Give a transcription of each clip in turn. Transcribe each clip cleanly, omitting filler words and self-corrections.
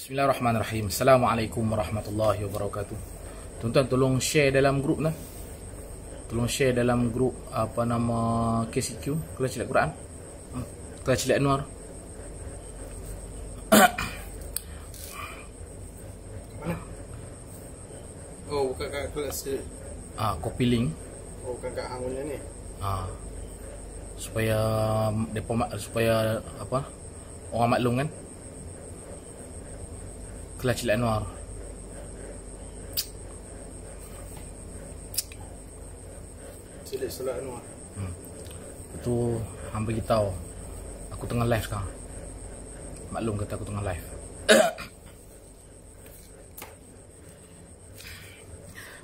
Bismillahirrahmanirrahim. Assalamualaikum warahmatullahi wabarakatuh. Tuan-tuan tolong share dalam grup lah. Tolong share dalam grup apa nama KCQ, Kelas Cilat Quran. Kelas Cilat Anwar. Mana? Oh, bukan kat kelas dia. Copy link. Oh, bukan kat hang punya ni. Supaya supaya apa? Orang maklum kan. Kelas Cilat Anwar. Cilat Solat Anwar. Itu hang bagi tahu. Aku tengah live sekarang. Maklum kata aku tengah live.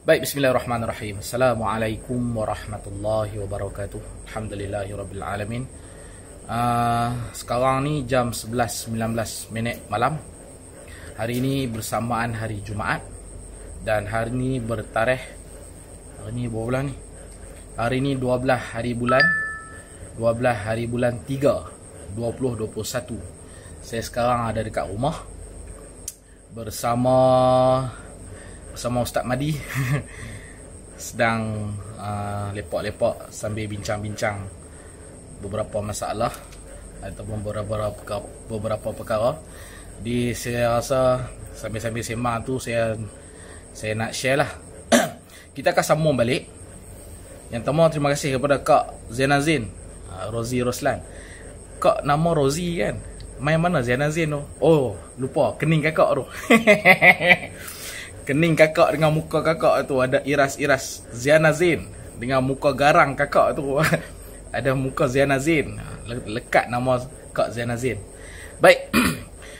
Baik, bismillahirrahmanirrahim. Assalamualaikum warahmatullahi wabarakatuh. Alhamdulillahirabbil alamin. Sekarang ni jam 11.19 malam. Hari ini bersamaan hari Jumaat. Dan hari ini bertarikh, hari ini berapa bulan ni? Hari ini 12 hari bulan 3 2021. Saya sekarang ada dekat rumah bersama Ustaz Madi. Sedang lepak-lepak sambil bincang-bincang beberapa masalah ataupun beberapa perkara. Saya rasa sambil-sambil sembang tu saya nak share lah. Kita akan sambung balik. Yang pertama, terima kasih kepada Kak Zainazin, Rozi Roslan. Kak nama Rozi kan? Main mana Zainazin tu? Oh, lupa, kening kakak tu. Kening kakak dengan muka kakak tu ada iras-iras Zainazin. Dengan muka garang kakak tu ada muka Zainazin. Lekat nama Kak Zainazin. Baik.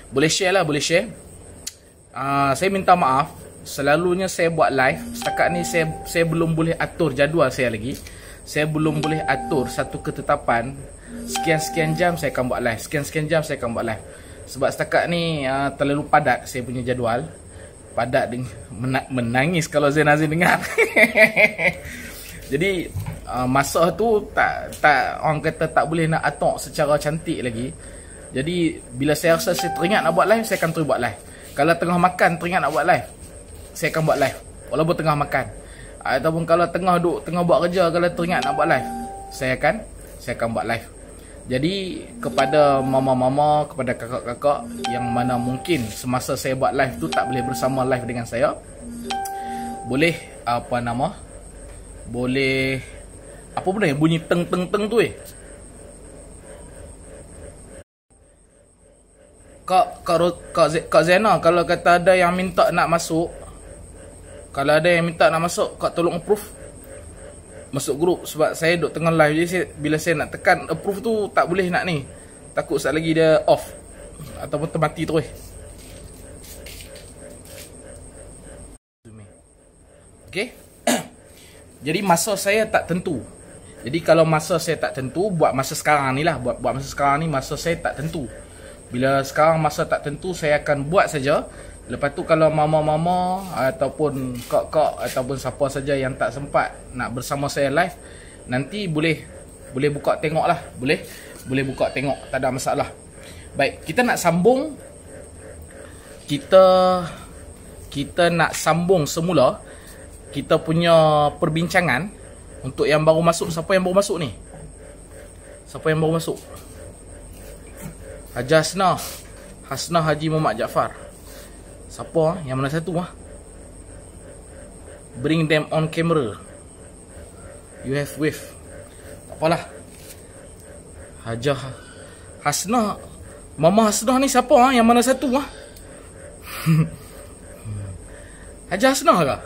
Boleh share lah, boleh share. Saya minta maaf. Selalunya saya buat live. Setakat ni saya belum boleh atur jadual saya lagi. Saya belum boleh atur satu ketetapan. Sekian-sekian jam saya akan buat live. Sekian-sekian jam saya akan buat live. Sebab setakat ni terlalu padat saya punya jadual. Padat menangis kalau Zainazin dengar. Jadi masa tu tak orang kata tak boleh nak atur secara cantik lagi. Jadi bila saya rasa saya teringat nak buat live, saya akan terus buat live. Kalau tengah makan teringat nak buat live, saya akan buat live walaupun tengah makan. Ataupun kalau tengah buat kerja, kalau teringat nak buat live, saya akan buat live. Jadi kepada mama-mama, kepada kakak-kakak yang mana mungkin semasa saya buat live tu tak boleh bersama live dengan saya, boleh boleh apa benda yang bunyi teng tu Kak Zena, kalau kata ada yang minta nak masuk, Kak tolong approve masuk grup. Sebab saya duduk tengah live. Jadi bila saya nak tekan approve tu tak boleh nak ni. Takut sekejap lagi dia off ataupun termati terus. Okay. Jadi masa saya tak tentu. Jadi kalau masa saya tak tentu, buat masa sekarang ni lah. Buat masa sekarang ni, masa saya tak tentu. Bila sekarang masa tak tentu, saya akan buat saja. Lepas tu kalau mama-mama ataupun kak-kak ataupun siapa saja yang tak sempat nak bersama saya live, nanti boleh buka tengok lah. Boleh buka tengok, tak ada masalah. Baik, kita nak sambung. Kita nak sambung semula kita punya perbincangan. Untuk yang baru masuk, siapa yang baru masuk ni? Siapa yang baru masuk? Haji Hasnah Haji Muhammad Jaafar. Siapa? Yang mana satu? Bring them on camera. You have wave. Tak apalah. Haji Hasnah, Mama Hasnah ni siapa? Yang mana satu? Haji Hasnah ke?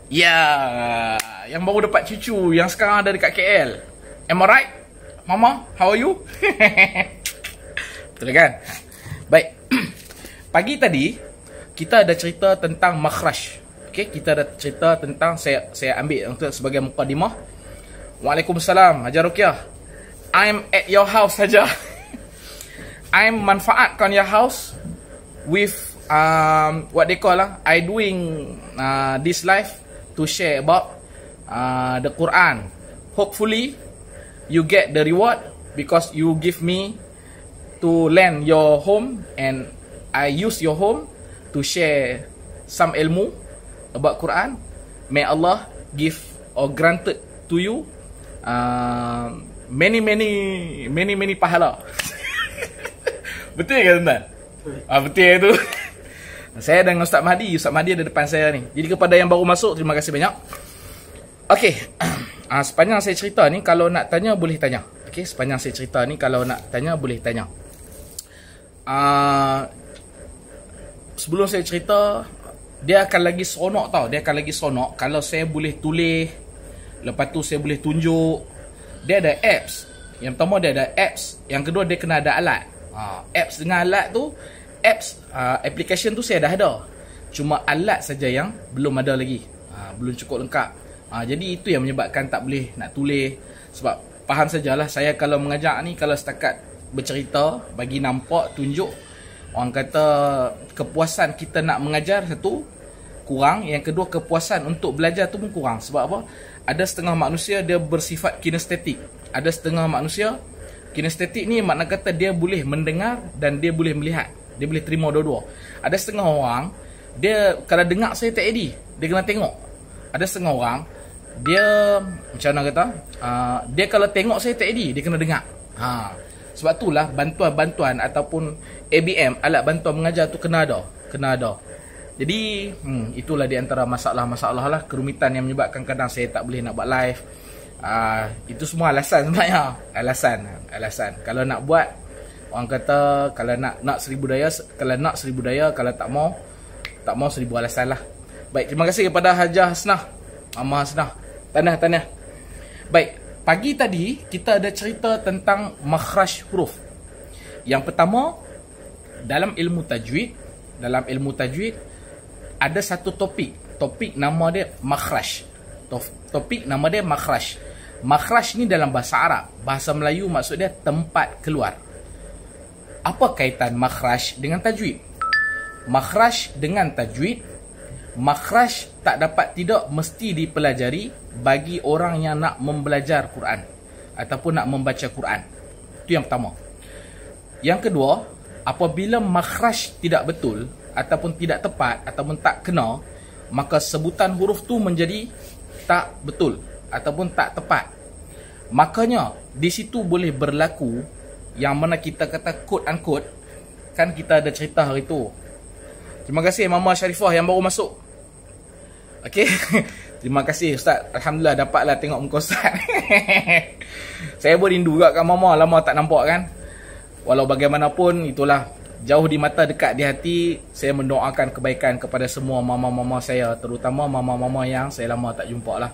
Ya, yang baru dapat cucu, yang sekarang ada dekat KL. Am I right? Mama, how are you? Betul kan? Baik. Pagi tadi kita ada cerita tentang makhraj. Okey, kita ada cerita tentang saya ambil untuk sebagai mukadimah. Waalaikumsalam, Haji Ruqyah. I'm at your house saja. I'm manfaatkan your house with what they call I doing this live to share about the Quran. Hopefully you get the reward because you give me to lend your home and I use your home to share some ilmu about Quran. May Allah give or granted to you many pahala. Betul ke tuan? Betul itu. Saya dengan Ustaz Mahdi ada depan saya ni. Jadi kepada yang baru masuk, terima kasih banyak. Okey. Sepanjang saya cerita ni, kalau nak tanya boleh tanya. Okey, sepanjang saya cerita ni, kalau nak tanya boleh tanya. Sebelum saya cerita, dia akan lagi seronok tau. Dia akan lagi seronok kalau saya boleh tulis. Lepas tu saya boleh tunjuk. Dia ada apps. Yang pertama dia ada apps. Yang kedua dia kena ada alat. Apps dengan alat tu, application tu saya dah ada. Cuma alat saja yang belum ada lagi. Belum cukup lengkap. Jadi itu yang menyebabkan tak boleh nak tulis. Sebab faham sajalah, saya kalau mengajar ni, kalau setakat bercerita, bagi nampak, tunjuk, orang kata kepuasan kita nak mengajar satu kurang. Yang kedua, kepuasan untuk belajar tu pun kurang. Sebab apa? Ada setengah manusia dia bersifat kinestetik. Ada setengah manusia kinestetik ni makna kata dia boleh mendengar dan dia boleh melihat. Dia boleh terima dua-dua. Ada setengah orang, dia kalau dengar saya tak edit, dia kena tengok. Ada setengah orang, dia macam mana kata, dia kalau tengok saya tak edit, dia kena dengar. Sebab itulah bantuan-bantuan ataupun ABM, alat bantuan mengajar tu kena ada. Jadi itulah di antara masalah-masalah lah, kerumitan yang menyebabkan kadang saya tak boleh nak buat live. Itu semua alasan sebenarnya. Alasan. Kalau nak buat, orang kata kalau nak seribu daya, kalau tak mau seribu alasan lah. Baik, terima kasih kepada Hajah Hasnah, Mama Hasnah. Tanah. Baik, pagi tadi kita ada cerita tentang makhraj huruf. Yang pertama, dalam ilmu tajwid ada satu topik nama dia makhraj. Topik nama dia makhraj. Makhraj ni dalam bahasa Arab, bahasa Melayu maksud dia tempat keluar. Apa kaitan makhraj dengan tajwid? Makhraj dengan tajwid, makhraj tak dapat tidak mesti dipelajari bagi orang yang nak membelajar Quran ataupun nak membaca Quran. Itu yang pertama. Yang kedua, apabila makhraj tidak betul ataupun tidak tepat ataupun tak kena, maka sebutan huruf tu menjadi tak betul ataupun tak tepat. Makanya di situ boleh berlaku yang mana kita kata quote unquote, kan kita ada cerita hari tu. Terima kasih Mama Syarifah yang baru masuk. Okey. Terima kasih Ustaz. Alhamdulillah dapatlah tengok muka Ustaz. Saya pun rindu juga kat Mama, lama tak nampak kan. Walau bagaimanapun, itulah, jauh di mata dekat di hati. Saya mendoakan kebaikan kepada semua mama-mama saya, terutama mama-mama yang saya lama tak jumpa lah.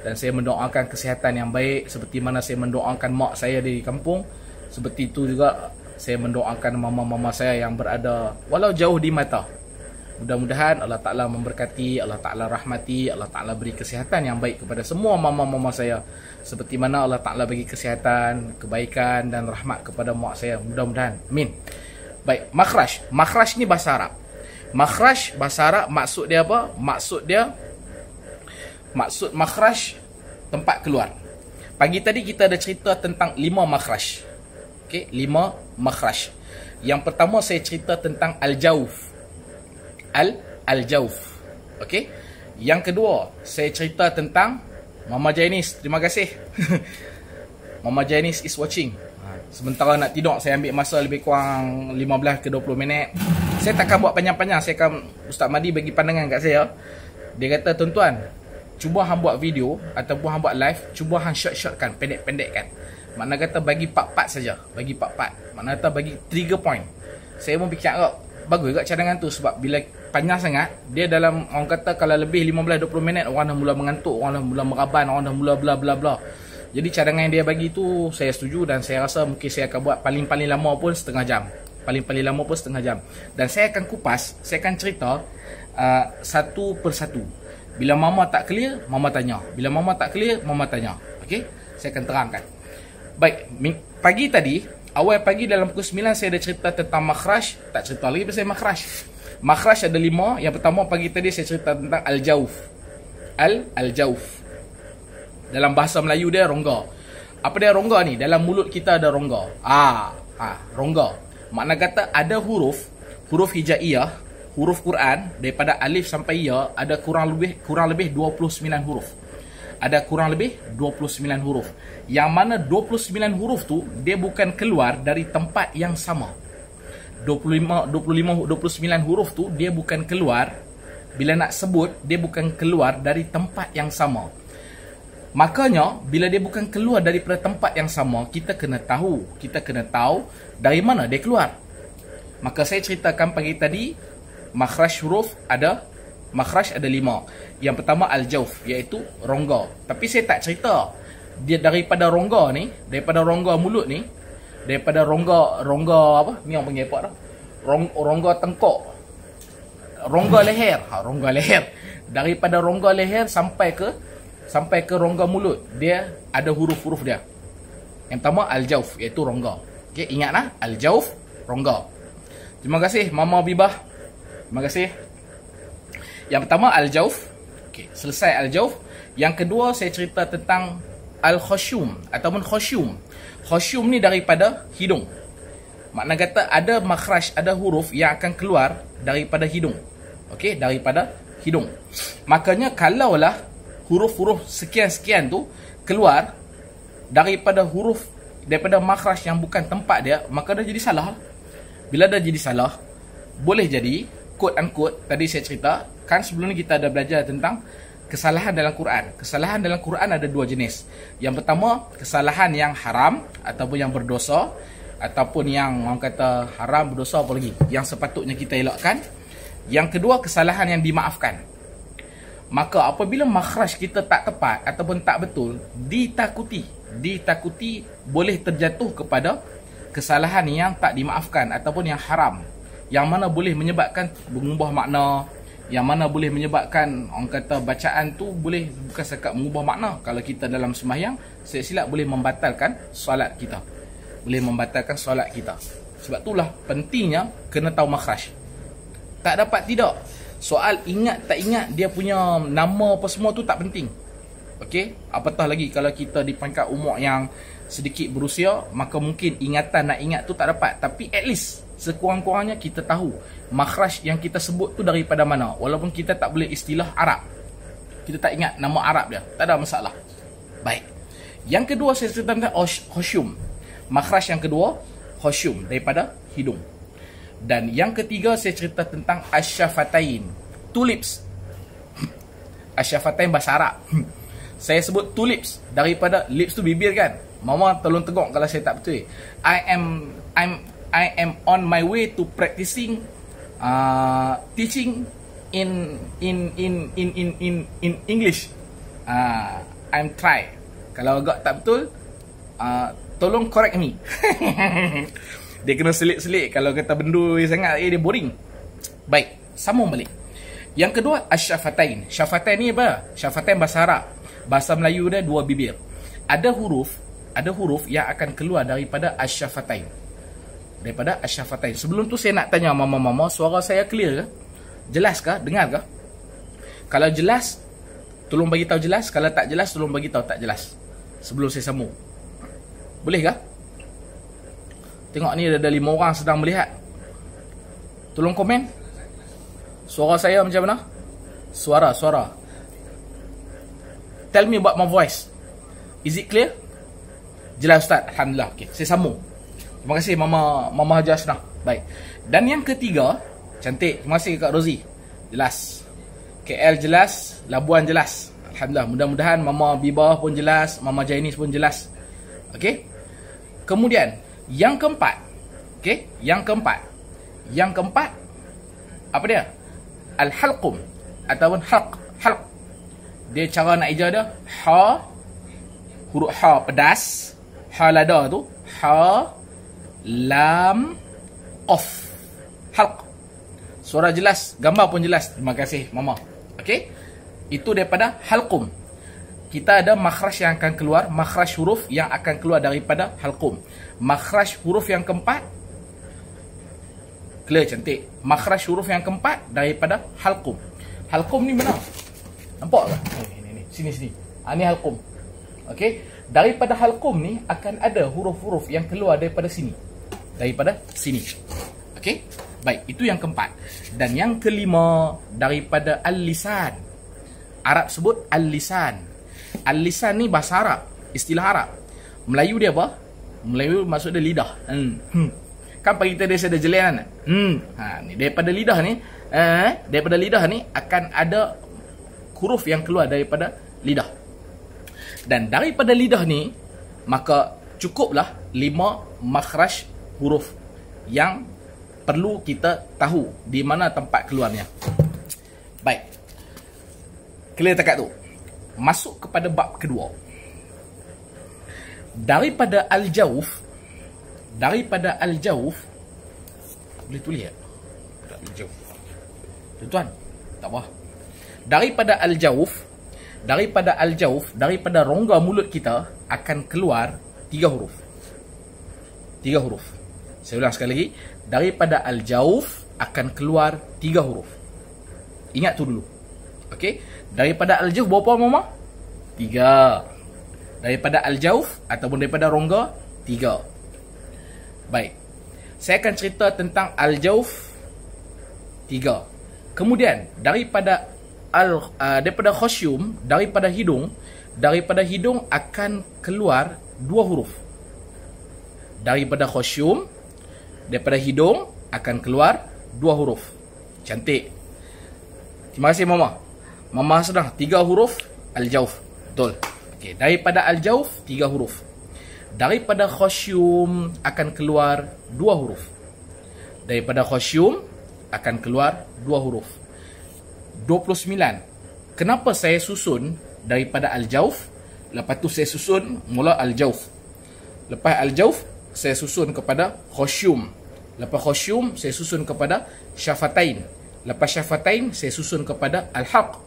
Dan saya mendoakan kesihatan yang baik, seperti mana saya mendoakan mak saya di kampung. Seperti itu juga saya mendoakan mama-mama saya yang berada walau jauh di mata. Mudah-mudahan Allah Ta'ala memberkati, Allah Ta'ala rahmati, Allah Ta'ala beri kesihatan yang baik kepada semua mama-mama saya. Seperti mana Allah Ta'ala bagi kesihatan, kebaikan dan rahmat kepada mak saya. Mudah-mudahan. Amin. Baik, makhraj. Makhraj ni bahasa Arab. Makhraj bahasa Arab maksud dia apa? Maksud makhraj tempat keluar. Pagi tadi kita ada cerita tentang 5 makhraj. Okey, 5 makhraj. Yang pertama saya cerita tentang al-jauf. Al-jauf. Okey. Yang kedua, saya cerita tentang Mama Jainis. Terima kasih. Mama Jainis is watching. Sementara nak tidur, saya ambil masa lebih kurang 15 ke 20 minit. Saya takkan buat panjang-panjang. Saya akan, Ustaz Mahdi bagi pandangan kat saya. Dia kata, tuan-tuan, cuba hang buat video ataupun hang buat live, cuba hang short-shortkan, pendek-pendekkan. Makna kata bagi part-part saja. Bagi part-part. Makna kata bagi trigger point. Saya pun fikir, bagus juga cadangan tu. Sebab bila panjang sangat, dia dalam, orang kata kalau lebih 15-20 minit, orang dah mula mengantuk, orang dah mula meraban, orang dah mula bla bla bla. Jadi cadangan yang dia bagi tu saya setuju, dan saya rasa mungkin saya akan buat paling-paling lama pun setengah jam. Paling-paling lama pun setengah jam. Dan saya akan kupas, saya akan cerita satu persatu. Bila Mama tak clear, Mama tanya. Bila Mama tak clear, Mama tanya. Okey? Saya akan terangkan. Baik, pagi tadi, awal pagi dalam pukul 9 saya ada cerita tentang makhraj. Tak cerita lagi pasal makhraj. Makhraj ada 5. Yang pertama pagi tadi saya cerita tentang al-jauf. Al-jauf. Dalam bahasa Melayu dia rongga. Apa dia rongga ni? Dalam mulut kita ada rongga. Rongga. Makna kata ada huruf hijaiyah, huruf Quran daripada alif sampai ya ada kurang lebih 29 huruf. Ada kurang lebih 29 huruf. Yang mana 29 huruf tu dia bukan keluar dari tempat yang sama. 29 huruf tu dia bukan keluar, bila nak sebut dia bukan keluar dari tempat yang sama. Makanya bila dia bukan keluar daripada tempat yang sama, kita kena tahu dari mana dia keluar. Maka saya ceritakan pagi tadi, makhraj huruf ada 5. Yang pertama al-jawf, iaitu rongga. Tapi saya tak cerita dia daripada rongga ni, daripada rongga mulut ni, daripada rongga apa? Ni orang panggil apa dah? Rongga tengkok. Rongga leher. Rongga leher. Daripada rongga leher sampai ke rongga mulut, dia ada huruf-huruf dia. Yang pertama al-jawf, iaitu rongga. Okey, ingatlah al-jawf, rongga. Terima kasih Mama Bibah. Terima kasih. Yang pertama al-jawf. Okey, selesai al-jawf. Yang kedua saya cerita tentang al-khusyum ataupun khusyum. Khusyum ni daripada hidung. Makna kata ada makhraj, ada huruf yang akan keluar daripada hidung. Okey, daripada hidung. Makanya kalaulah huruf-huruf sekian-sekian tu keluar daripada makhraj yang bukan tempat dia, maka dah jadi salah. Bila dah jadi salah, boleh jadi quote unquote, tadi saya cerita kan sebelum ni kita ada belajar tentang kesalahan dalam Quran. Kesalahan dalam Quran ada 2 jenis. Yang pertama, kesalahan yang haram ataupun yang berdosa, ataupun yang orang kata haram, berdosa, apa lagi yang sepatutnya kita elakkan. Yang kedua, kesalahan yang dimaafkan. Maka apabila makhraj kita tak tepat ataupun tak betul, ditakuti boleh terjatuh kepada kesalahan yang tak dimaafkan ataupun yang haram, yang mana boleh menyebabkan mengubah makna, yang mana boleh menyebabkan orang kata bacaan tu boleh bukan sekat mengubah makna. Kalau kita dalam sembahyang silap boleh membatalkan solat kita. Sebab itulah pentingnya kena tahu makhraj. Tak dapat tidak, soal ingat tak ingat dia punya nama apa semua tu tak penting. Okey, apatah lagi kalau kita di pangkat umur yang sedikit berusia, maka mungkin ingatan nak ingat tu tak dapat. Tapi at least sekurang-kurangnya kita tahu makhraj yang kita sebut tu daripada mana. Walaupun kita tak boleh istilah Arab, kita tak ingat nama Arab dia, tak ada masalah. Baik. Yang kedua saya cerita tentang khusyum. Makhraj yang kedua khusyum daripada hidung. Dan yang ketiga saya cerita tentang asyafatain, two lips. Asyafatain bahasa Arab. Saya sebut two lips daripada lips tu bibir kan. Mama tolong tengok kalau saya tak betul. I am on my way to practicing teaching in English. I'm try. Kalau agak tak betul, tolong correct me. Dia kena selit-selit. Kalau kata bendul sangat, dia boring. Baik, sambung balik. Yang kedua, asyafatain. Syafatain ni apa? Syafatain bahasa Arab. Bahasa Melayu dia 2 bibir. Ada huruf yang akan keluar daripada asyafatain. Daripada asyafatain. Sebelum tu saya nak tanya mama-mama, suara saya clear ke? Jelas ke? Dengar ke? Kalau jelas, tolong bagi tahu jelas. Kalau tak jelas, tolong bagi tahu tak jelas. Sebelum saya sambung. Boleh ke? Tengok ni ada 5 orang sedang melihat. Tolong komen. Suara saya macam mana? Suara. Tell me about my voice. Is it clear? Jelas Ustaz. Alhamdulillah. Okay, saya sambung. Terima kasih Mama Haji Asnah. Baik. Dan yang ketiga, cantik. Terima kasih Kak Rozi. Jelas. KL jelas, Labuan jelas. Alhamdulillah. Mudah-mudahan Mama Bibah pun jelas, Mama Jainis pun jelas. Okey. Kemudian yang keempat. Okey, yang keempat apa dia? Al-halqum ataupun halq. Dia cara nak ejah dia ha, huruf ha pedas, ha lada tu, ha lam qaf. Halq. Suara jelas, gambar pun jelas. Terima kasih Mama. Okey. Itu daripada halqum. Kita ada makhraj yang akan keluar, makhraj huruf yang akan keluar daripada halqum. Makhraj huruf yang keempat, clear, cantik. Makhraj huruf yang keempat daripada halqum. Halqum ni mana? Nampak tak? Ni. Sini. Ni halqum. Okey. Daripada halqum ni akan ada huruf-huruf yang keluar daripada sini. daripada sini. Okey? Baik, itu yang keempat. Dan yang kelima daripada al-lisan. Arab sebut al-lisan. Al-lisan ni bahasa Arab, istilah Arab. Melayu dia apa? Melayu maksud dia lidah. Kan pagi tadi saya ada jelian. Ni daripada lidah ni, daripada lidah ni akan ada huruf yang keluar daripada lidah. Dan daripada lidah ni, maka cukuplah 5 makhraj huruf yang perlu kita tahu di mana tempat keluarnya. Baik. Clear takat tu. Masuk kepada bab kedua. Daripada al-jawf, boleh tulis tak? Al-jawf. Tuan, tak apa. Daripada al-jawf, daripada rongga mulut kita akan keluar 3 huruf. 3 huruf. Saya ulang sekali lagi. Daripada al-jawf akan keluar 3 huruf. Ingat tu dulu. Okey? Daripada al-jawf berapa mama? 3. Daripada al-jawf ataupun daripada rongga 3. Baik. Saya akan cerita tentang al-jawf 3. Kemudian daripada daripada khasyum, daripada hidung akan keluar 2 huruf. Daripada khasyum, daripada hidung akan keluar 2 huruf. Cantik. Terima kasih mama. Mama sedang 3 huruf al-jawf. Betul. Okey, daripada al-jawf 3 huruf. Daripada khasyum akan keluar 2 huruf. Daripada khasyum akan keluar 2 huruf. 29. Kenapa saya susun daripada al-jawf, lepas tu saya susun mula al-jawf. Lepas al-jawf saya susun kepada khasyum. Lepas khasyum saya susun kepada syafatain. Lepas syafatain saya susun kepada al-haq.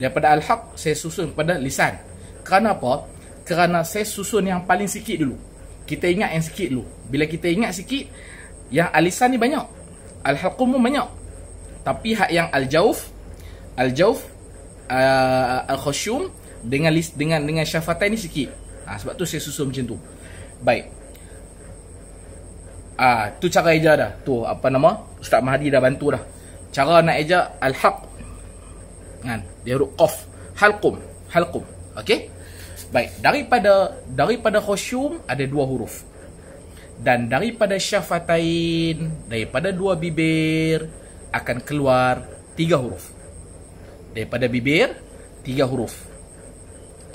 Daripada al-haq saya susun kepada lisan. Kerana apa? Kerana saya susun yang paling sikit dulu. Kita ingat yang sikit dulu. Bila kita ingat sikit, yang al-lisan ni banyak, al-halqum pun banyak. Tapi hak yang al-jawf, al-khasyum dengan syafatain ni sikit. Sebab tu saya susun macam tu. Baik. Tu cara eja dah. Tu apa nama? Ustaz Mahdi dah bantu dah. Cara nak eja al-haq. Kan? Dia huruf qaf. Halqum. Okey? Baik, daripada khasyum ada 2 huruf. Dan daripada syafatain, daripada 2 bibir akan keluar 3 huruf. Daripada bibir 3 huruf.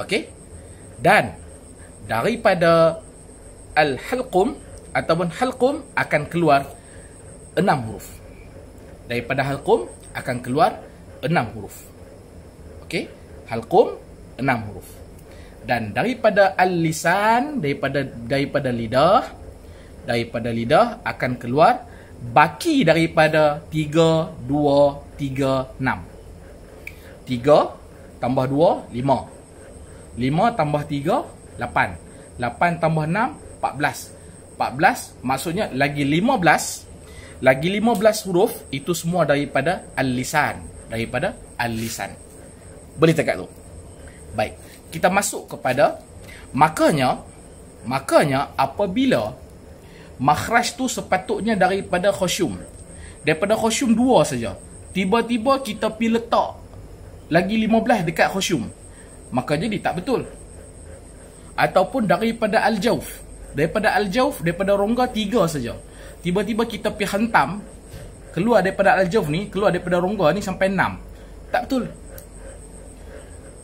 Okey? Dan daripada al-halqum ataupun halqum akan keluar 6 huruf. Daripada halqum akan keluar 6 huruf. Okey? Halqum 6 huruf. Dan daripada al-lisan, daripada lidah akan keluar baki daripada 3, 2, 3, 6. 3 tambah 2, 5. 5 tambah 3, 8. 8 tambah 6, 14. 14 maksudnya lagi 15 huruf. Itu semua daripada al-lisan. Boleh tegak tu? Baik, kita masuk kepada makanya apabila makhraj tu sepatutnya daripada khasyum. Daripada khasyum 2 saja. Tiba-tiba kita pergi letak lagi 15 dekat khasyum. Maka jadi tak betul. Ataupun daripada al-jawf. Daripada rongga 3 saja. Tiba-tiba kita pergi hantam keluar daripada al-jawf ni, keluar daripada rongga ni sampai 6. Tak betul.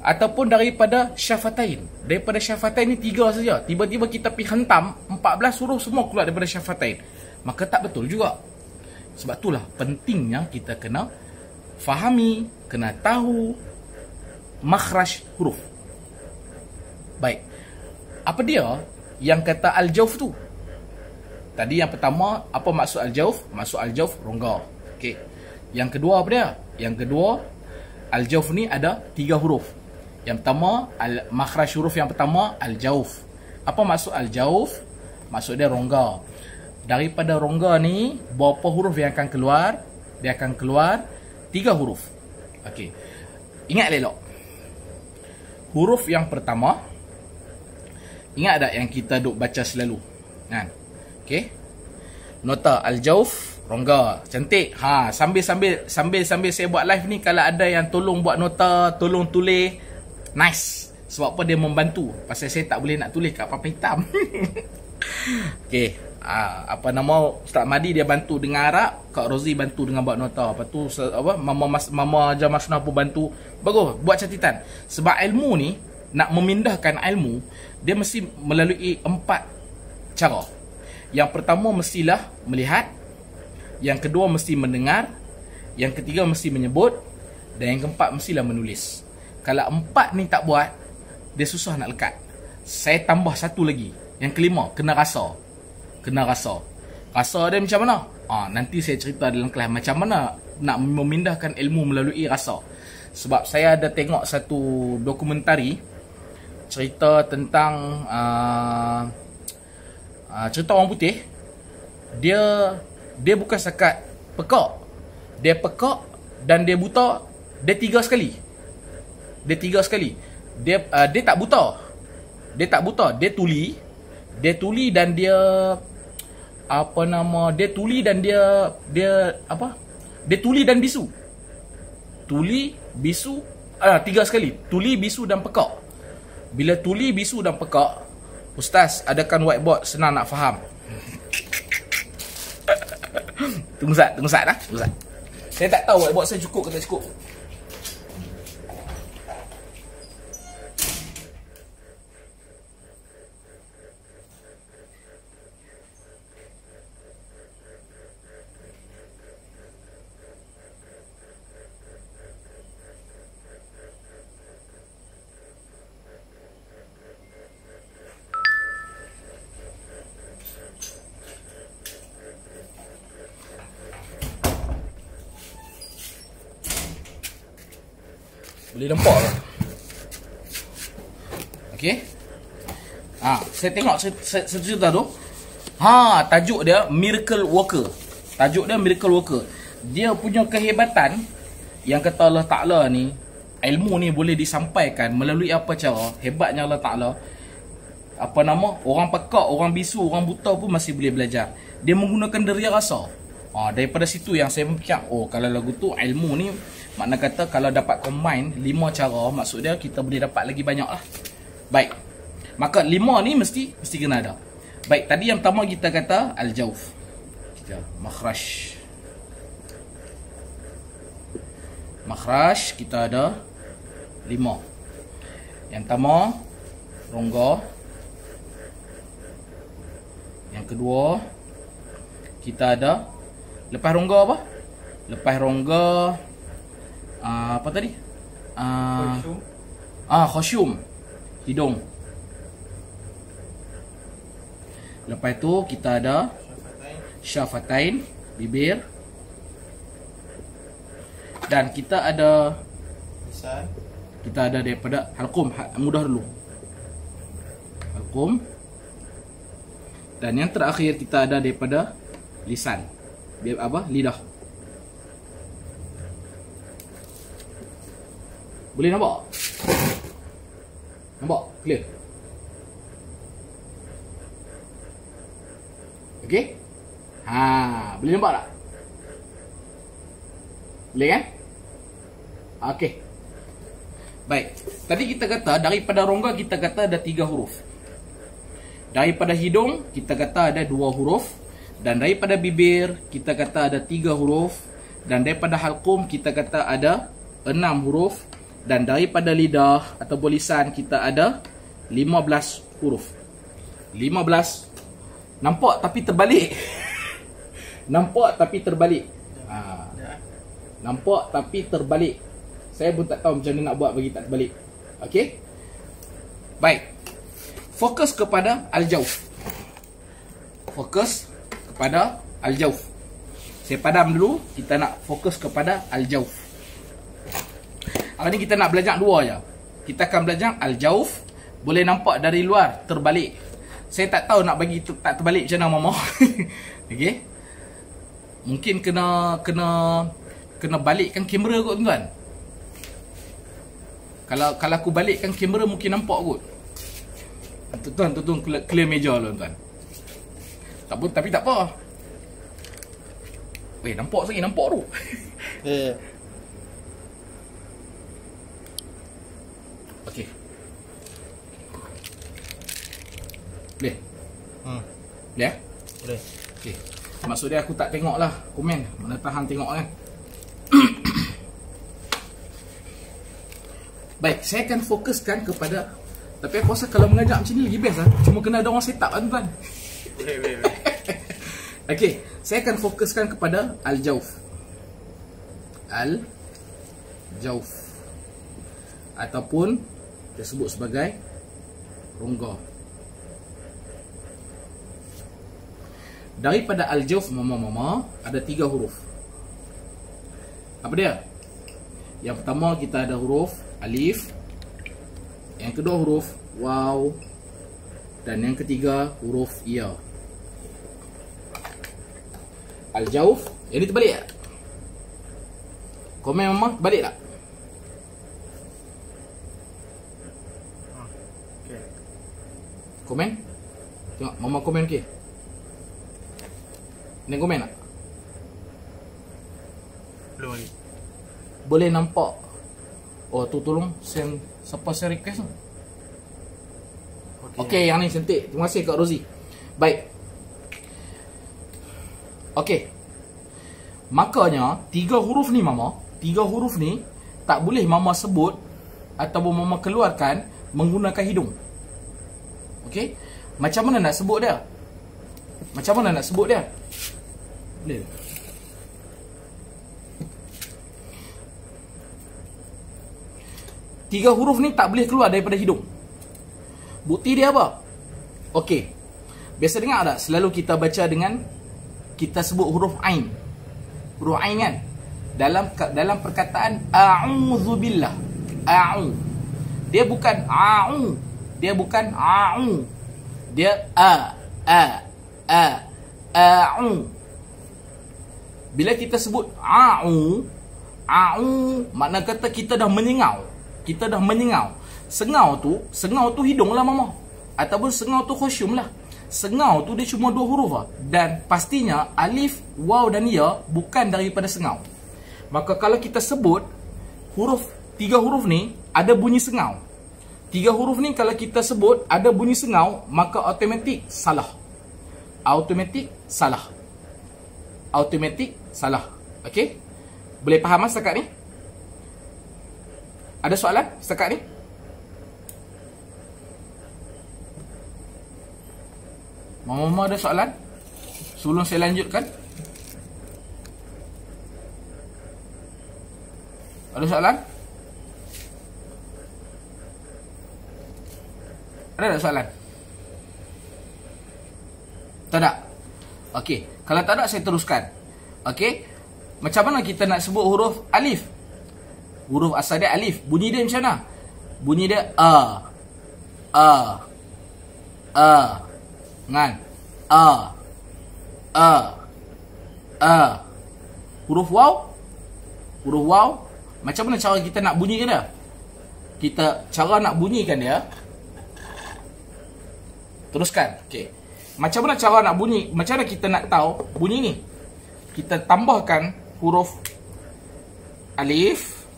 Ataupun daripada syafatain. Daripada syafatain ni 3 saja. Tiba-tiba kita pergi hantam 14 huruf semua keluar daripada syafatain. Maka tak betul juga. Sebab itulah pentingnya kita kena fahami, kena tahu makhraj huruf. Baik. Apa dia yang kata al-jawf tu? Tadi yang pertama, apa maksud al-jawf? Maksud al-jawf rongga. Okey. Yang kedua apa dia? Yang kedua, al-jawf ni ada 3 huruf. Yang pertama, makhraj huruf yang pertama al-jawf. Apa maksud al-jawf? Maksud dia rongga. Daripada rongga ni, berapa huruf yang akan keluar? Dia akan keluar 3 huruf. Okey. Ingat elok. Huruf yang pertama, ingat tak yang kita duk baca selalu? Kan? Okey. nota al-jauf, rongga. Cantik. Sambil saya buat live ni, kalau ada yang tolong buat nota, tolong tulis, nice. Sebab apa? Dia membantu. Pasal saya tak boleh nak tulis kat papan hitam. Okey. Apa nama, Ustaz Madi dia bantu dengan Arab, Kak Rozi bantu dengan buat nota. Lepas tu Mama Jamasnah pun bantu. Bagus, buat catatan. Sebab ilmu ni, nak memindahkan ilmu, dia mesti melalui 4 cara. Yang pertama mestilah melihat, yang kedua mesti mendengar, yang ketiga mesti menyebut, dan yang keempat mestilah menulis. Kalau 4 ni tak buat, dia susah nak lekat. Saya tambah satu lagi. Yang kelima, kena rasa. Kena rasa. Rasa dia macam mana? Nanti saya cerita dalam kelas macam mana nak memindahkan ilmu melalui rasa. Sebab saya ada tengok satu dokumentari cerita tentang cerita orang putih. Dia bukan sekat pekak. Dia pekak dan dia buta. Dia 3 sekali. Dia tak buta. Dia tuli. Dia tuli dan dia dia tuli dan dia tuli dan bisu. Tuli, bisu, 3 sekali. Tuli, bisu dan pekak. Bila tuli, bisu dan pekak, Ustaz, adakan whiteboard, senang nak faham. Tunggu sat lah. Saya tak tahu whiteboard saya cukup ke tak cukup. Boleh nampak tak? Okey. Saya tengok cerita tu. Tajuk dia Miracle Worker. Dia punya kehebatan yang kata Allah Ta'ala ni, ilmu ni boleh disampaikan melalui apa cara? Hebatnya Allah Ta'ala. Orang pekak, orang bisu, orang buta pun masih boleh belajar. Dia menggunakan deria rasa. Daripada situ yang saya fikir, kalau lagu tu ilmu ni, makna kata kalau dapat combine 5 cara, maksud dia kita boleh dapat lagi banyak lah. Baik. Maka 5 ni mesti kena ada. Baik, tadi yang pertama kita kata al-jauf. Makhraj kita ada 5. Yang pertama rongga. Yang kedua kita ada, lepas rongga apa? Lepas rongga apa tadi? Khusyum. Hidung. Lepas tu kita ada syafatain, bibir. Dan kita ada lisan. Kita ada daripada halqum, mudah dulu. Halqum. Dan yang terakhir kita ada daripada lisan. Lidah. Boleh nampak? Nampak? Clear? Okey? Boleh nampak tak? Boleh kan? Okey. Baik. Tadi kita kata daripada rongga kita kata ada 3 huruf. Daripada hidung kita kata ada 2 huruf. Dan daripada bibir kita kata ada 3 huruf. Dan daripada halqum kita kata ada 6 huruf. Dan daripada lidah atau lisan kita ada 15 huruf. 15. Nampak tapi terbalik. Nampak tapi terbalik. Nampak tapi terbalik. Saya pun tak tahu macam mana nak buat bagi tak terbalik. Okey. Baik. Fokus kepada al-jauf. Fokus kepada al-jauf. Saya padam dulu. Kita nak fokus kepada al-jauf. Hari ni kita nak belajar 2 je. Kita akan belajar al-jauf. Boleh nampak dari luar terbalik. Saya tak tahu nak bagi tak terbalik macam mana mama. Okey. Mungkin kena balikkan kamera kot tuan. Kalau aku balikkan kamera mungkin nampak kot. Tuan clear meja lah tuan. Tak apa, tapi tak apa. Nampak lagi, nampak tu. Okey. Boleh? Boleh? Boleh. Okey. Maksud dia aku tak tengok lah komen. Mana tahan tengok kan. Baik, saya akan fokuskan kepada, tapi aku rasa kalau mengajar macam ni lagi best lah. Cuma kena ada orang set up kan tuan. Boleh. Okey, saya akan fokuskan kepada al-jauf. Al-jauf ataupun kita sebut sebagai rongga. Daripada al-jauf mama ada 3 huruf. Apa dia? Yang pertama kita ada huruf alif, yang kedua huruf waw, dan yang ketiga huruf ya. Al-jauf, yang ni terbalik tak? Komen mama terbalik tak? Okay. Komen? Tengok mama komen okey. Ni komen tak? Belum lagi. Boleh nampak. Oh tu tolong send siapa share request tu. Okey, yang ni cantik. Terima kasih Kak Rozi. Baik. Okey. Makanya 3 huruf ni mama, 3 huruf ni tak boleh mama sebut ataupun mama keluarkan menggunakan hidung. Okey? Macam mana nak sebut dia? Macam mana nak sebut dia? Boleh. 3 huruf ni tak boleh keluar daripada hidung. Bukti dia apa? Okey. Biasa dengar tak? Selalu kita baca dengan, kita sebut huruf ain. Huruf ain kan? Dalam perkataan a'udzubillah. A'u. Dia bukan a'u. Dia bukan a'u. Dia a'u. Bila kita sebut a'u, makna kata kita dah menyengau. Kita dah menyengau. Sengau tu hidung lah mama. Ataupun sengau tu khusyum lah. Sengau tu dia cuma 2 huruf lah. Dan pastinya alif, waw dan ya bukan daripada sengau. Maka kalau kita sebut huruf 3 huruf ni ada bunyi sengau. 3 huruf ni kalau kita sebut ada bunyi sengau, maka automatik salah. Automatik salah. Automatik salah. Okey? Boleh faham setakat ni? Ada soalan setakat ni? Mama ada soalan? Sebelum saya lanjutkan. Ada soalan? Ada tak soalan? Tak ada? Okey. Kalau tak ada, saya teruskan. Okey. Macam mana kita nak sebut huruf alif? Huruf asal dia alif. Bunyi dia macam mana? Bunyi dia ngan. Huruf waw? Huruf waw, macam mana cara kita nak bunyikan dia? Cara nak bunyikan dia. Teruskan. Okey. Macam mana cara nak bunyi? Macam mana kita nak tahu bunyi ni? Kita tambahkan huruf alif,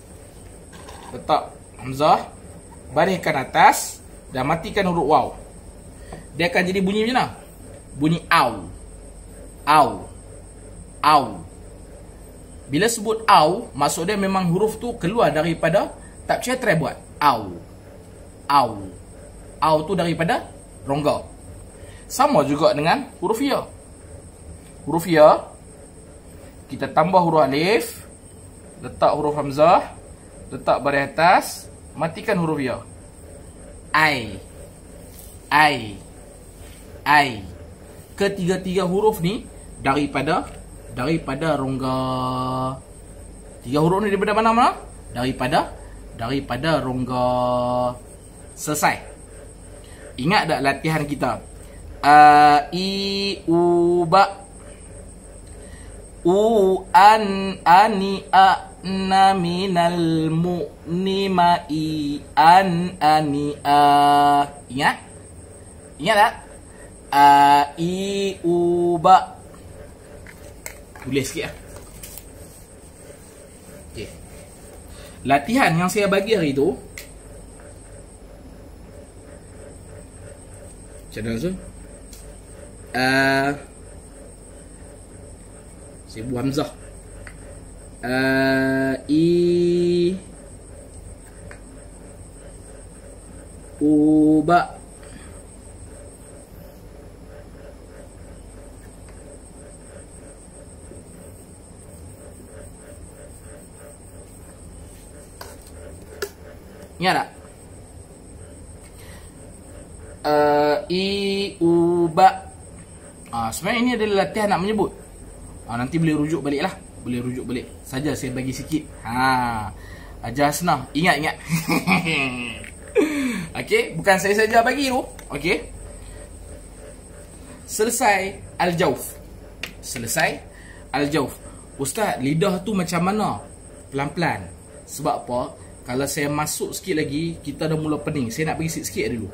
letak hamzah, bariskan atas dan matikan huruf waw. Dia akan jadi bunyi macam mana? Bunyi au. Au. Au. Bila sebut au, maksud dia memang huruf tu keluar daripada, tak percaya try buat. Au. Au. Au tu daripada rongga. Sama juga dengan huruf ya. Huruf ya, kita tambah huruf alif, letak huruf hamzah, letak baris atas, matikan huruf ya. Ai. Ai. Ai. Ketiga-tiga huruf ni daripada rongga. 3 huruf ni daripada mana-mana? Daripada rongga. Selesai. Ingat tak latihan kita? A, I, U, Ba. U, An, Ani, A, Na, Minal, Mu, Ni, Ma, I, An, Ani, A. Ingat? Ingat tak? A, I, U, Ba. Tulis sikit lah. latihan yang saya bagi hari tu, macam mana tu? Saya buat Hamzah. Uba. Ingat tak? Uba. Sebenarnya ini adalah latihan nak menyebut. Nanti boleh rujuk balik lah. Boleh rujuk balik. Saja saya bagi sikit. Ajar senang. Ingat. Okey, bukan saya saja bagi tu. Okey. Selesai al-jauf. Ustaz, lidah tu macam mana? Pelan-pelan. Sebab apa? Kalau saya masuk sikit lagi, kita dah mula pening. Saya nak bagi sikit dulu.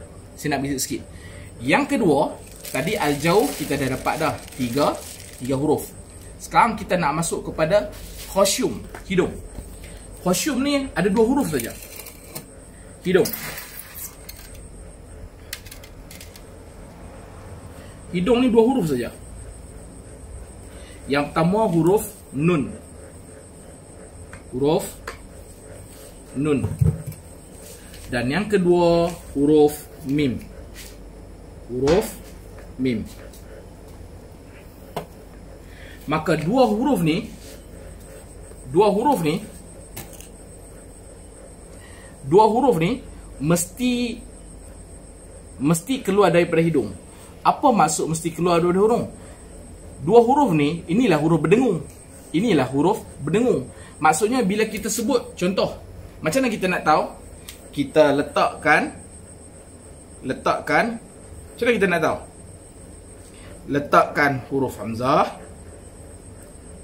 Yang kedua, tadi al-jauf kita dah dapat dah tiga huruf. Sekarang kita nak masuk kepada khasyum, hidung. Khasyum ni ada 2 huruf saja. Hidung ni 2 huruf saja. Yang pertama huruf nun. Dan yang kedua huruf mim. Maka dua huruf ni mesti keluar daripada hidung. Apa maksud mesti keluar daripada hidung? Dua huruf ni, inilah huruf berdengung. Maksudnya bila kita sebut, contoh, macam mana kita nak tahu? Kita letakkan. Macam mana kita nak tahu? Letakkan huruf Hamzah,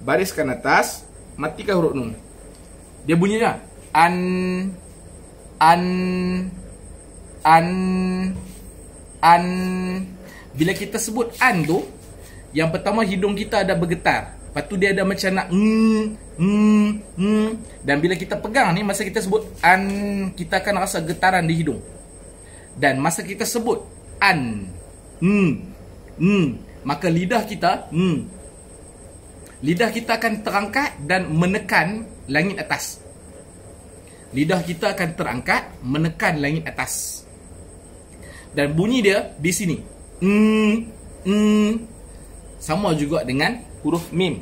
bariskan atas, matikan huruf nun. Dia bunyinya an. Bila kita sebut an tu, yang pertama hidung kita ada bergetar. Lepas tu dia ada macam nak dan bila kita pegang ni, masa kita sebut an, kita akan rasa getaran di hidung. Dan masa kita sebut an, maka lidah kita akan terangkat dan menekan langit atas. Dan bunyi dia di sini. Sama juga dengan huruf mim.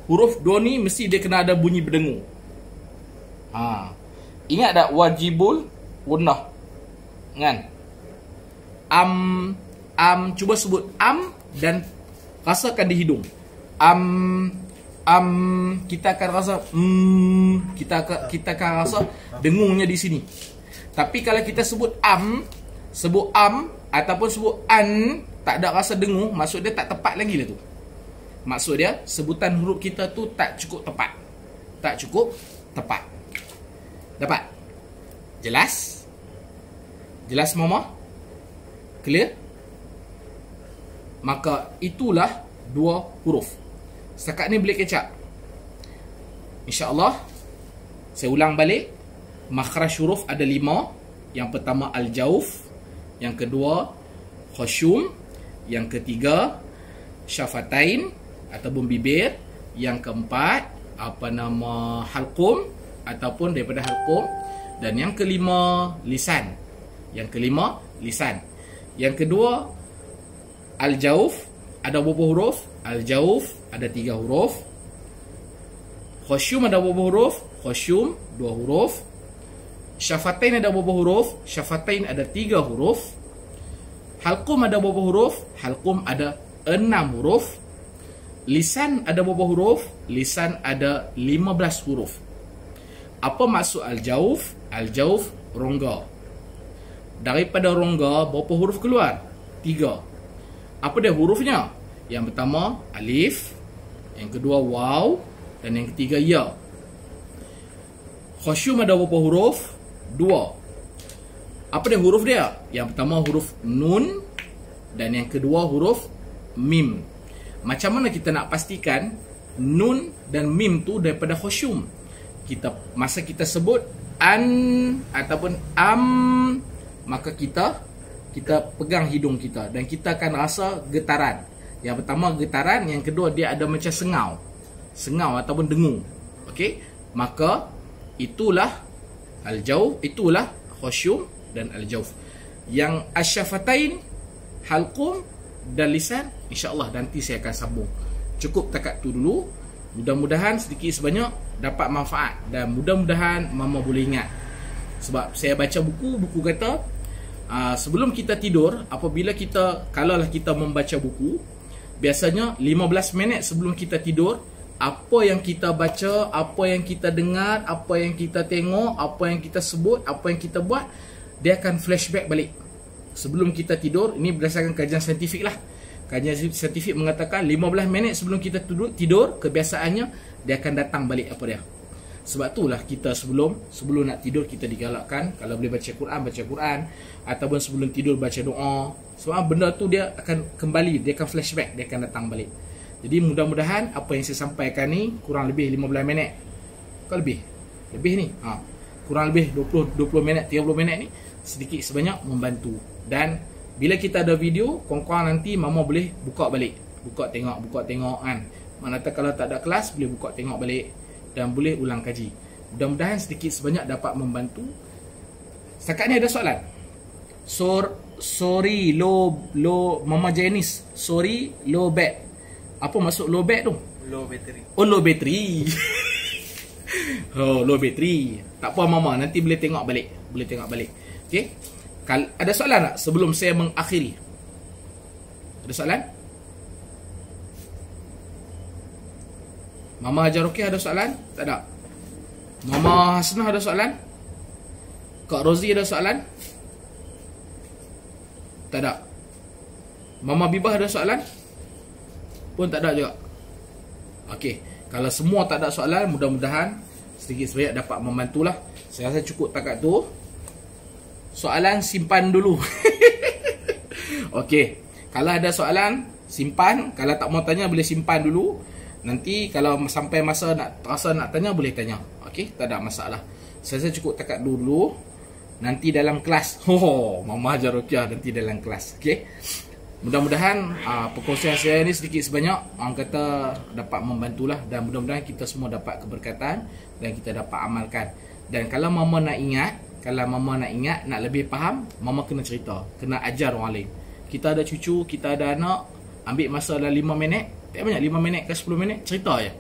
Huruf do ni mesti dia kena ada bunyi berdengung. Ingat tak wajibul gunnah? Kan? Cuba sebut dan rasakan di hidung. Kita akan rasa kita akan rasa dengungnya di sini. Tapi kalau kita sebut ataupun sebut an, tak ada rasa dengung, maksud dia tak tepat lagi lah tu. Maksud dia sebutan huruf kita tu tak cukup tepat. Dapat? Jelas mama? Clear? Maka itulah 2 huruf. Setakat ni boleh kecap. InsyaAllah saya ulang balik. Makhraj huruf ada 5. Yang pertama al-jauf, yang kedua khasyum, yang ketiga syafatain ataupun bibir, yang keempat halqum ataupun daripada halqum, dan yang kelima lisan. Yang kedua al-jauf ada berapa huruf? Al-jauf ada 3 huruf. Khasyum ada berapa huruf? Khasyum 2 huruf. Syafatain ada berapa huruf? Syafatain ada 3 huruf. Halqum ada berapa huruf? Halqum ada 6 huruf. Lisan ada berapa huruf? Lisan ada 15 huruf. Apa maksud al-jauf? Al-jauf rongga. Daripada rongga berapa huruf keluar? 3. Apa dia hurufnya? Yang pertama alif, yang kedua waw, dan yang ketiga ya. Khasyum ada berapa huruf? 2. Apa dia huruf dia? Yang pertama huruf nun, dan yang kedua huruf mim. Macam mana kita nak pastikan nun dan mim tu daripada khusyum. Masa kita sebut an ataupun maka kita pegang hidung kita dan kita akan rasa getaran. Yang pertama getaran, yang kedua dia ada macam sengau ataupun dengung. Okey, maka itulah al-jawf, itulah khusyum dan al-jawf. Yang asyafatain, halqum dan lisan, insya-Allah nanti saya akan sambung. Cukup takat tu dulu. Mudah-mudahan sedikit sebanyak dapat manfaat dan mudah-mudahan mama boleh ingat. Sebab saya baca buku kata sebelum kita tidur, kalaulah kita membaca buku, biasanya 15 minit sebelum kita tidur, apa yang kita baca, apa yang kita dengar, apa yang kita tengok, apa yang kita sebut, apa yang kita buat, dia akan flashback balik sebelum kita tidur. Ini berdasarkan kajian saintifik lah. Kajian saintifik mengatakan 15 minit sebelum kita tidur, kebiasaannya dia akan datang balik apa dia. Sebab itulah kita sebelum nak tidur kita digalakkan, kalau boleh baca Quran, ataupun sebelum tidur baca doa. Sebab benda tu dia akan kembali, dia akan flashback, dia akan datang balik. Jadi mudah-mudahan apa yang saya sampaikan ni kurang lebih 15 minit. Kau lebih ni. Kurang lebih 20 minit, 30 minit ni sedikit sebanyak membantu. Dan bila kita ada video, korang nanti mama boleh buka balik. Buka tengok kan. Manakala kalau tak ada kelas boleh buka tengok balik dan boleh ulang kaji. Mudah-mudahan sedikit sebanyak dapat membantu. Setakat ni ada soalan. Sorry low Mama Janice. Sorry low bat. Apa maksud low bat tu? Low battery. Oh, low battery. Oh, low battery. Tak apa mama, nanti boleh tengok balik. Okey. Ada soalan tak sebelum saya mengakhiri? Ada soalan? Mama Hajar Ruqyah ada soalan? Tak ada. Mama Hasnah ada soalan? Kak Rozi ada soalan? Tak ada. Mama Bibah ada soalan? Pun tak ada juga. Okey, kalau semua tak ada soalan, mudah-mudahan sedikit sebanyak dapat membantulah. Saya rasa cukup takat tu. Soalan simpan dulu. Okey, kalau ada soalan simpan, kalau tak mau tanya boleh simpan dulu. Nanti kalau sampai masa nak tanya boleh tanya. Okey, tak ada masalah. Saya rasa cukup takat dulu. Nanti dalam kelas. Mama Hajar Ruqyah nanti dalam kelas. Okey. Mudah-mudahan perkongsian saya ni sedikit sebanyak orang kata dapat membantulah, dan mudah-mudahan kita semua dapat keberkatan dan kita dapat amalkan. Dan kalau mama nak ingat, nak lebih faham, mama kena cerita, kena ajar orang lain. Kita ada cucu, kita ada anak, ambil masa dalam 5 minit, tak banyak, 5 minit ke 10 minit, cerita je.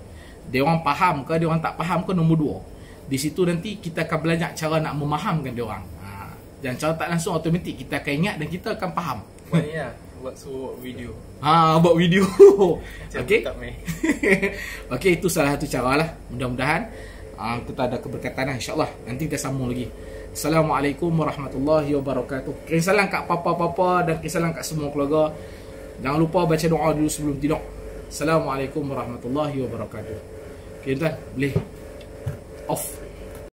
Dia orang faham ke, dia orang tak faham ke, nombor 2. Di situ nanti kita akan belajar cara nak memahamkan dia orang. Dan cara tak langsung automatik kita akan ingat dan kita akan faham. Ya, buat video. Buat video. Okey. Okey, itu salah satu cara lah. Mudah-mudahan kita ada keberkatan lah, insya-Allah. Nanti kita sambung lagi. Assalamualaikum warahmatullahi wabarakatuh. Kirim salam kat papa-papa dan kirim salam kat semua keluarga. Jangan lupa baca doa dulu sebelum tidur. Assalamualaikum warahmatullahi wabarakatuh. Okay, tuan, boleh off.